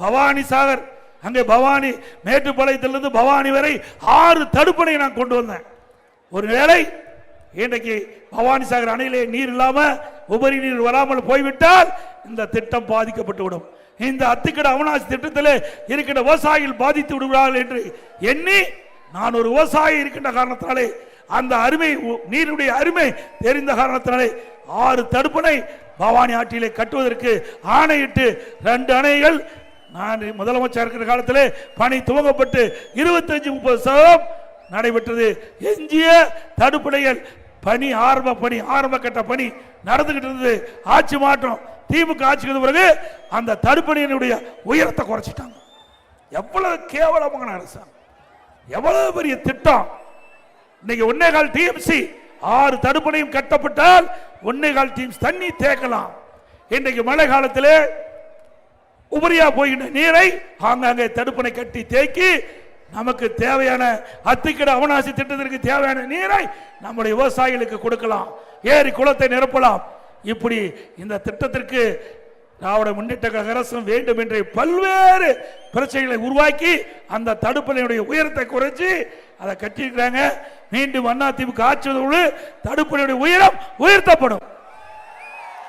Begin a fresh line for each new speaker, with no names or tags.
பவானி சாகர், அங்கே பவானி மேட்டுப்பாளையத்திலிருந்து பவானி வரை 6 தடுப்பணை நான் கொண்டு வந்தேன். ஒருவேளை இன்றைக்கு பவானி சாகர் அணையிலே நீர் இல்லாம உபரி நீர் வராமல் போய்விட்டால் இந்த திட்டம் பாதிக்கப்பட்டு விடும். இந்த அத்திக்கட அவிநாசி திட்டத்தில் இருக்கின்ற விவசாயிகள் பாதித்து விடுவார்கள் என்று எண்ணி நான் ஒரு விவசாயி இருக்கின்ற காரணத்தினாலே, அந்த அருமை நீருடைய அருமை தெரிந்த காரணத்தினாலே 6 தடுப்பணை பவானி ஆற்றிலே கட்டுவதற்கு ஆணையிட்டு 2 அணைகள் நான் முதலமைச்சர் இருக்கிற காலத்திலே பணி துவங்கப்பட்டு 25-30% நடைபெற்றது. எஞ்சிய தடுப்பணைகள் பணி ஆரம்ப கட்ட பணி நடந்துகிட்டு இருந்தது. ஆட்சி மாற்றம் திமுக ஆட்சிக்கு பிறகு அந்த தடுப்பணையினுடைய உயரத்தை குறைச்சிட்டாங்க. எவ்வளவு கேவலமான அரசாங்கம், எவ்வளவு பெரிய திட்டம். இன்னைக்கு 1.25 டிஎம்சி 6 தடுப்பணையும் கட்டப்பட்டால் 1.25 டிஎம்சி தண்ணி தேக்கலாம். இன்றைக்கு மழை காலத்திலே உபரியா போகின்ற நீரை ஆங்காங்கே தடுப்பணை கட்டி தேக்கி நமக்கு தேவையான அத்திக்கட அவிநாசி திட்டத்திற்கு தேவையான நீரை நம்முடைய விவசாயிகளுக்கு கொடுக்கலாம், ஏரி குளத்தை நிரப்பலாம். இப்படி இந்த திட்டத்திற்கு திராவிட முன்னேற்ற கழக அரசும் வேண்டும் என்ற பல்வேறு பிரச்சனைகளை உருவாக்கி அந்த தடுப்பணையுடைய உயரத்தை குறைச்சி அதை கட்டியிருக்கிறாங்க. மீண்டும் அதிமுக ஆட்சி தடுப்பணையுடைய உயரம் உயர்த்தப்படும்.